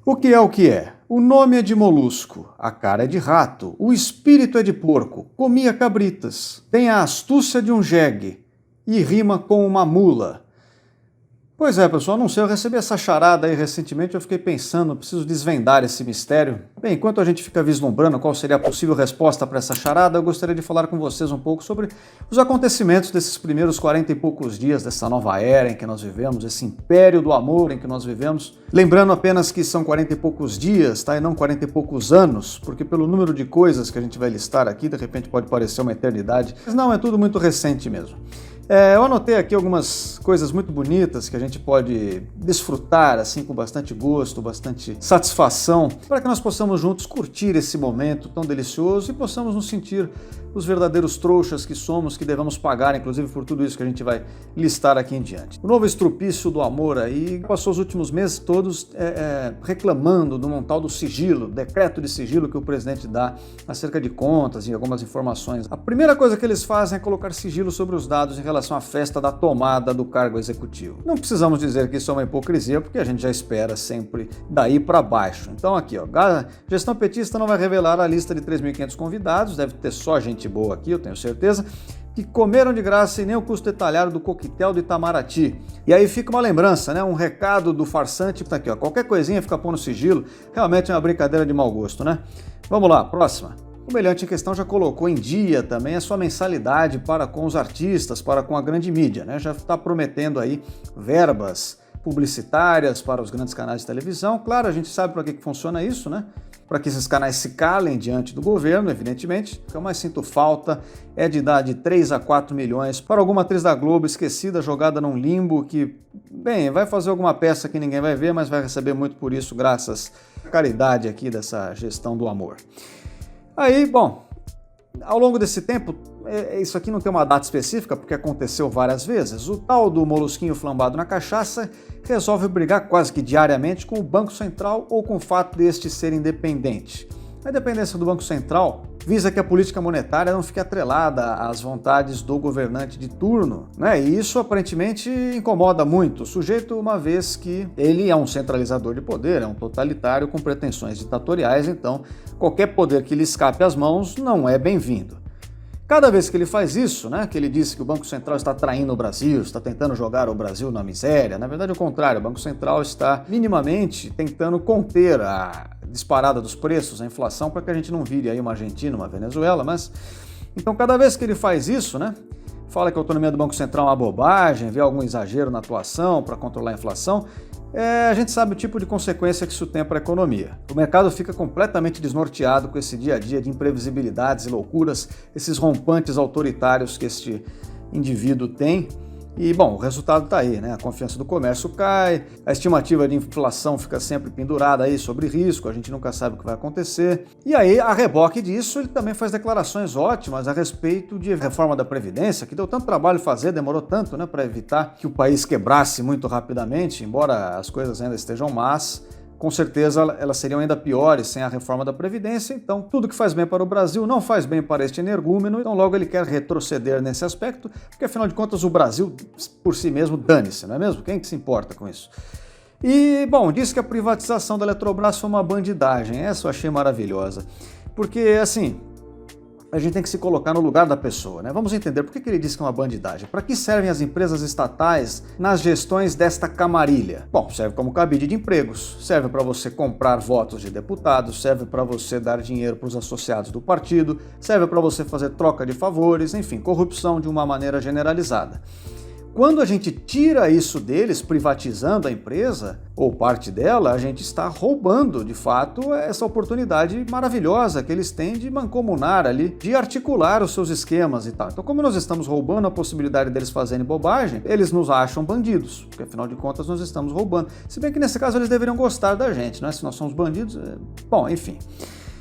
O que é o que é? O nome é de molusco, a cara é de rato, o espírito é de porco, comia cabritas, tem a astúcia de um jegue e rima com uma mula. Pois é, pessoal, não sei, eu recebi essa charada aí recentemente, eu fiquei pensando, preciso desvendar esse mistério. Bem, enquanto a gente fica vislumbrando qual seria a possível resposta para essa charada, eu gostaria de falar com vocês um pouco sobre os acontecimentos desses primeiros 40 e poucos dias dessa nova era em que nós vivemos, esse império do amor em que nós vivemos. Lembrando apenas que são 40 e poucos dias, tá? E não 40 e poucos anos, porque pelo número de coisas que a gente vai listar aqui, de repente pode parecer uma eternidade, mas não, é tudo muito recente mesmo. Eu anotei aqui algumas coisas muito bonitas que a gente pode desfrutar assim com bastante gosto, bastante satisfação, para que nós possamos juntos curtir esse momento tão delicioso e possamos nos sentir os verdadeiros trouxas que somos, que devemos pagar, inclusive, por tudo isso que a gente vai listar aqui em diante. O novo estrupício do amor aí passou os últimos meses todos reclamando de um tal do sigilo, decreto de sigilo que o presidente dá acerca de contas e algumas informações. A primeira coisa que eles fazem é colocar sigilo sobre os dados em relação à festa da tomada do cargo executivo. Não precisamos dizer que isso é uma hipocrisia, porque a gente já espera sempre daí para baixo. Então aqui, ó, a gestão petista não vai revelar a lista de 3.500 convidados, deve ter só gente boa aqui, eu tenho certeza, que comeram de graça e nem o custo detalhado do coquetel do Itamaraty. E aí fica uma lembrança, né? Um recado do farsante, tá aqui, ó, qualquer coisinha fica pondo sigilo, realmente é uma brincadeira de mau gosto, né? Vamos lá, próxima. O meliante em questão já colocou em dia também a sua mensalidade para com os artistas, para com a grande mídia, né? Já está prometendo aí verbas publicitárias para os grandes canais de televisão. Claro, a gente sabe para que funciona isso, né? Para que esses canais se calem diante do governo, evidentemente. O que eu mais sinto falta é de dar de 3 a 4 milhões para alguma atriz da Globo esquecida, jogada num limbo, que, bem, vai fazer alguma peça que ninguém vai ver, mas vai receber muito por isso, graças à caridade aqui dessa gestão do amor. Aí, bom, ao longo desse tempo, isso aqui não tem uma data específica, porque aconteceu várias vezes, o tal do molusquinho flambado na cachaça resolve brigar quase que diariamente com o Banco Central ou com o fato deste ser independente. A independência do Banco Central visa que a política monetária não fique atrelada às vontades do governante de turno, né? E isso aparentemente incomoda muito o sujeito, uma vez que ele é um centralizador de poder, é um totalitário com pretensões ditatoriais, então qualquer poder que lhe escape às mãos não é bem-vindo. Cada vez que ele faz isso, né, que ele diz que o Banco Central está traindo o Brasil, está tentando jogar o Brasil na miséria, na verdade é o contrário, o Banco Central está minimamente tentando conter a disparada dos preços, a inflação, para que a gente não vire aí uma Argentina, uma Venezuela, mas... Então cada vez que ele faz isso, né, fala que a autonomia do Banco Central é uma bobagem, vê algum exagero na atuação para controlar a inflação, a gente sabe o tipo de consequência que isso tem para a economia. O mercado fica completamente desnorteado com esse dia a dia de imprevisibilidades e loucuras, esses rompantes autoritários que este indivíduo tem. E, bom, o resultado está aí, né? A confiança do comércio cai, a estimativa de inflação fica sempre pendurada aí sobre risco, a gente nunca sabe o que vai acontecer. E aí, a reboque disso, ele também faz declarações ótimas a respeito de reforma da Previdência, que deu tanto trabalho fazer, demorou tanto, né, para evitar que o país quebrasse muito rapidamente, embora as coisas ainda estejam más. Com certeza elas seriam ainda piores sem a reforma da Previdência, então tudo que faz bem para o Brasil não faz bem para este energúmeno, então logo ele quer retroceder nesse aspecto, porque afinal de contas o Brasil por si mesmo dane-se, não é mesmo? Quem que se importa com isso? E, bom, disse que a privatização da Eletrobras foi uma bandidagem, essa eu achei maravilhosa, porque assim... a gente tem que se colocar no lugar da pessoa, né? Vamos entender por que ele diz que é uma bandidagem. Para que servem as empresas estatais nas gestões desta camarilha? Bom, serve como cabide de empregos, serve para você comprar votos de deputados, serve para você dar dinheiro para os associados do partido, serve para você fazer troca de favores, enfim, corrupção de uma maneira generalizada. Quando a gente tira isso deles, privatizando a empresa, ou parte dela, a gente está roubando, de fato, essa oportunidade maravilhosa que eles têm de mancomunar ali, de articular os seus esquemas e tal. Então, como nós estamos roubando a possibilidade deles fazerem bobagem, eles nos acham bandidos, porque afinal de contas nós estamos roubando. Se bem que nesse caso eles deveriam gostar da gente, né? Se nós somos bandidos, bom, enfim...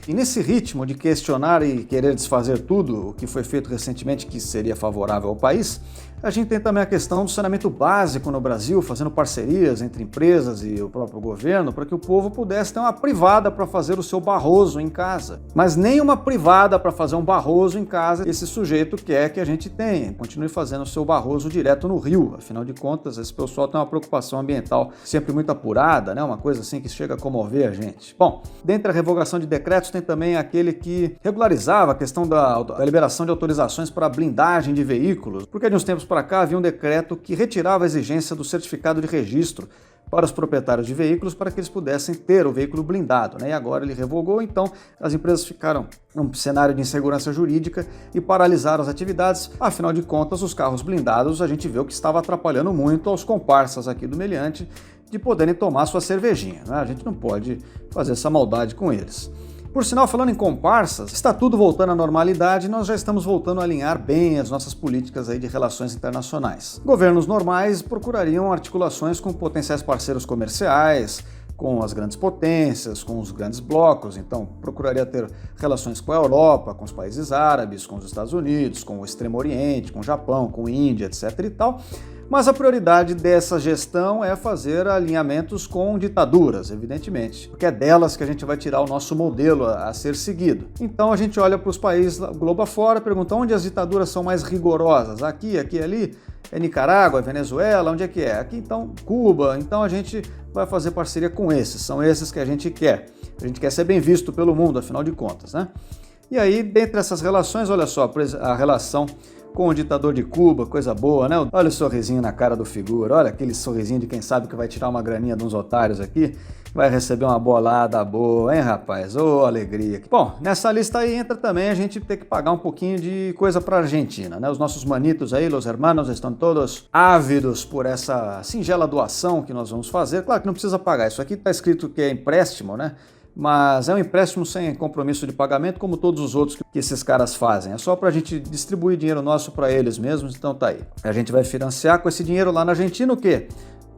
E nesse ritmo de questionar e querer desfazer tudo o que foi feito recentemente que seria favorável ao país, A gente tem também a questão do saneamento básico no Brasil, fazendo parcerias entre empresas e o próprio governo para que o povo pudesse ter uma privada para fazer o seu Barroso em casa. Mas nem uma privada para fazer um Barroso em casa esse sujeito quer que a gente tenha. Continue fazendo o seu Barroso direto no rio. Afinal de contas, esse pessoal tem uma preocupação ambiental sempre muito apurada, né? Uma coisa assim que chega a comover a gente. Bom, dentre a revogação de decretos tem também aquele que regularizava a questão da liberação de autorizações para blindagem de veículos, porque de uns tempos para cá havia um decreto que retirava a exigência do certificado de registro para os proprietários de veículos para que eles pudessem ter o veículo blindado, né? E agora ele revogou, então as empresas ficaram num cenário de insegurança jurídica e paralisaram as atividades. Afinal de contas, os carros blindados a gente viu que estava atrapalhando muito aos comparsas aqui do Meliante de poderem tomar sua cervejinha, né? A gente não pode fazer essa maldade com eles. Por sinal, falando em comparsas, está tudo voltando à normalidade e nós já estamos voltando a alinhar bem as nossas políticas aí de relações internacionais. Governos normais procurariam articulações com potenciais parceiros comerciais, com as grandes potências, com os grandes blocos, então procuraria ter relações com a Europa, com os países árabes, com os Estados Unidos, com o Extremo Oriente, com o Japão, com a Índia, etc. e tal. Mas a prioridade dessa gestão é fazer alinhamentos com ditaduras, evidentemente, porque é delas que a gente vai tirar o nosso modelo a ser seguido. Então a gente olha para os países globo afora e pergunta onde as ditaduras são mais rigorosas. Aqui, ali, é Nicarágua, é Venezuela, onde é que é? Aqui então, Cuba. Então a gente vai fazer parceria com esses, são esses que a gente quer. A gente quer ser bem visto pelo mundo, afinal de contas, né? E aí, dentre essas relações, olha só, a relação com o ditador de Cuba, coisa boa, né? Olha o sorrisinho na cara do figura, olha aquele sorrisinho de quem sabe que vai tirar uma graninha de uns otários aqui, vai receber uma bolada boa, hein, rapaz? Ô, alegria. Bom, nessa lista aí entra também a gente ter que pagar um pouquinho de coisa pra Argentina, né? Os nossos manitos aí, los hermanos, estão todos ávidos por essa singela doação que nós vamos fazer. Claro que não precisa pagar, isso aqui tá escrito que é empréstimo, né? Mas é um empréstimo sem compromisso de pagamento, como todos os outros que esses caras fazem. É só para a gente distribuir dinheiro nosso para eles mesmos, então tá aí. A gente vai financiar com esse dinheiro lá na Argentina o quê?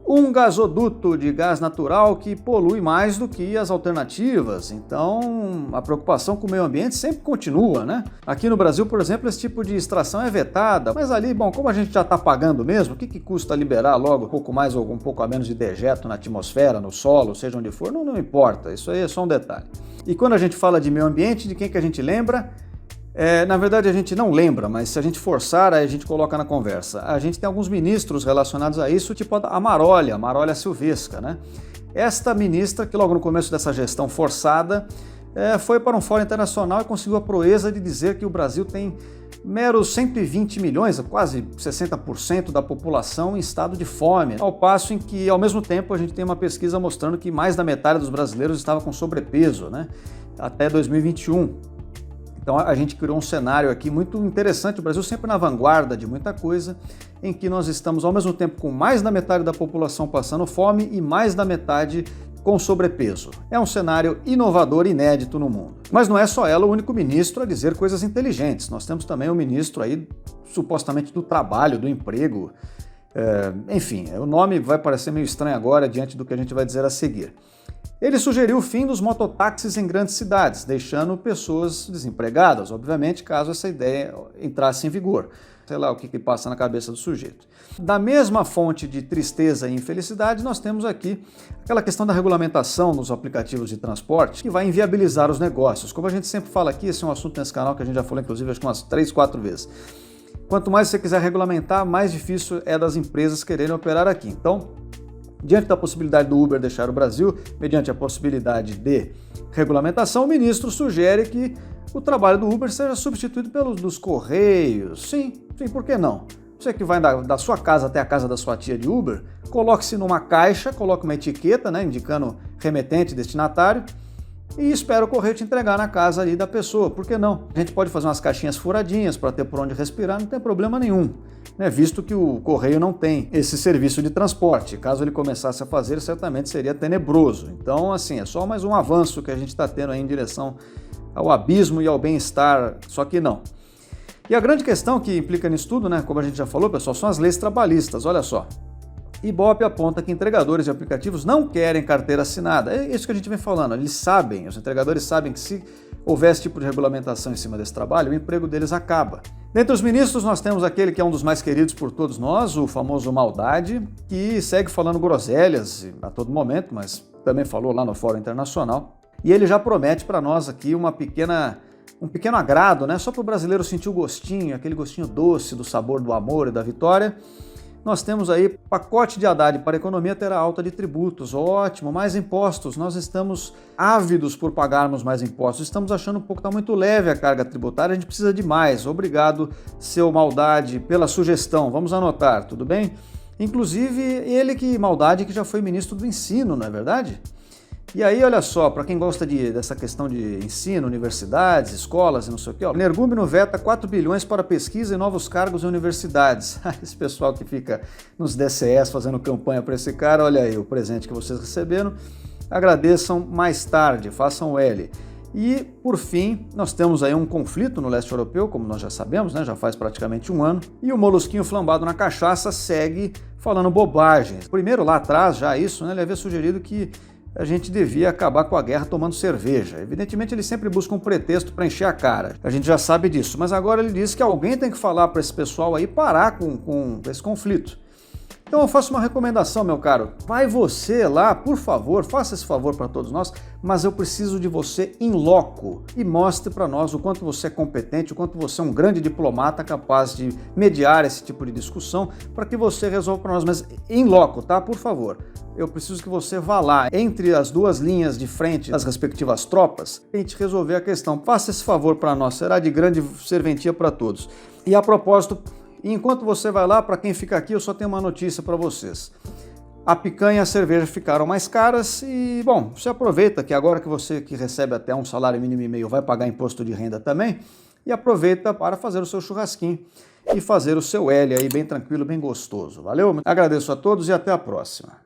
Um gasoduto de gás natural que polui mais do que as alternativas. Então, a preocupação com o meio ambiente sempre continua, né? Aqui no Brasil, por exemplo, esse tipo de extração é vetada. Mas ali, bom, como a gente já está pagando mesmo, o que custa liberar logo um pouco mais ou um pouco a menos de dejeto na atmosfera, no solo, seja onde for? Não importa, isso aí é só um detalhe. E quando a gente fala de meio ambiente, de quem que a gente lembra? Na verdade a gente não lembra, mas se a gente forçar, aí a gente coloca na conversa. A gente tem alguns ministros relacionados a isso, tipo a Marólia Silvesca, né? Esta ministra, que logo no começo dessa gestão forçada, foi para um fórum internacional e conseguiu a proeza de dizer que o Brasil tem meros 120 milhões, quase 60% da população em estado de fome, ao passo em que, ao mesmo tempo, a gente tem uma pesquisa mostrando que mais da metade dos brasileiros estava com sobrepeso, né? Até 2021. Então a gente criou um cenário aqui muito interessante, o Brasil sempre na vanguarda de muita coisa, em que nós estamos ao mesmo tempo com mais da metade da população passando fome e mais da metade com sobrepeso. É um cenário inovador e inédito no mundo. Mas não é só ela o único ministro a dizer coisas inteligentes. Nós temos também o ministro aí, supostamente do trabalho, do emprego. Enfim, o nome vai parecer meio estranho agora diante do que a gente vai dizer a seguir. Ele sugeriu o fim dos mototáxis em grandes cidades, deixando pessoas desempregadas, obviamente, caso essa ideia entrasse em vigor. Sei lá o que passa na cabeça do sujeito. Da mesma fonte de tristeza e infelicidade, nós temos aqui aquela questão da regulamentação nos aplicativos de transporte, que vai inviabilizar os negócios. Como a gente sempre fala aqui, esse é um assunto nesse canal que a gente já falou, inclusive, acho que umas 3, 4 vezes. Quanto mais você quiser regulamentar, mais difícil é das empresas quererem operar aqui. Então, diante da possibilidade do Uber deixar o Brasil, mediante a possibilidade de regulamentação, o ministro sugere que o trabalho do Uber seja substituído pelos dos Correios. Sim, por que não? Você que vai da sua casa até a casa da sua tia de Uber, coloque-se numa caixa, coloque uma etiqueta, né, indicando remetente, destinatário, e espera o correio te entregar na casa ali da pessoa. Por que não? A gente pode fazer umas caixinhas furadinhas para ter por onde respirar, não tem problema nenhum, né? Visto que o correio não tem esse serviço de transporte. Caso ele começasse a fazer, certamente seria tenebroso. Então, assim, é só mais um avanço que a gente está tendo aí em direção ao abismo e ao bem-estar, só que não. E a grande questão que implica nisso tudo, né, como a gente já falou, pessoal, são as leis trabalhistas. Olha só. Ibope aponta que entregadores de aplicativos não querem carteira assinada. É isso que a gente vem falando, eles sabem, os entregadores sabem que se houver esse tipo de regulamentação em cima desse trabalho, o emprego deles acaba. Dentre os ministros, nós temos aquele que é um dos mais queridos por todos nós, o famoso Maldade, que segue falando groselhas a todo momento, mas também falou lá no Fórum Internacional. E ele já promete para nós aqui um pequeno agrado, né? Só para o brasileiro sentir o gostinho, aquele gostinho doce do sabor do amor e da vitória. Nós temos aí pacote de Haddad para a economia terá alta de tributos, ótimo, mais impostos, nós estamos ávidos por pagarmos mais impostos, estamos achando um pouco que está muito leve a carga tributária, a gente precisa de mais, obrigado, seu Maldade, pela sugestão, vamos anotar, tudo bem? Inclusive, Maldade, que já foi ministro do ensino, não é verdade? E aí, olha só, para quem gosta dessa questão de ensino, universidades, escolas e não sei o quê, o Energúmeno veta 4 bilhões para pesquisa e novos cargos em universidades. Esse pessoal que fica nos DCS fazendo campanha para esse cara, olha aí o presente que vocês receberam, agradeçam mais tarde, façam o L. E, por fim, nós temos aí um conflito no leste europeu, como nós já sabemos, né? Já faz praticamente um ano, e o molusquinho flambado na cachaça segue falando bobagem. Primeiro, lá atrás, já isso, né? Ele havia sugerido que a gente devia acabar com a guerra tomando cerveja. Evidentemente, ele sempre busca um pretexto para encher a cara. A gente já sabe disso. Mas agora ele diz que alguém tem que falar para esse pessoal aí parar com esse conflito. Então eu faço uma recomendação, meu caro. Vai você lá, por favor, faça esse favor para todos nós, mas eu preciso de você in loco e mostre para nós o quanto você é competente, o quanto você é um grande diplomata capaz de mediar esse tipo de discussão para que você resolva para nós, mas in loco, tá? Por favor. Eu preciso que você vá lá, entre as duas linhas de frente das respectivas tropas, tente resolver a questão. Faça esse favor para nós, será de grande serventia para todos. E a propósito, enquanto você vai lá, para quem fica aqui, eu só tenho uma notícia para vocês. A picanha e a cerveja ficaram mais caras e, bom, você aproveita que agora que você que recebe até um salário mínimo e meio vai pagar imposto de renda também, e aproveita para fazer o seu churrasquinho e fazer o seu L aí bem tranquilo, bem gostoso. Valeu? Agradeço a todos e até a próxima.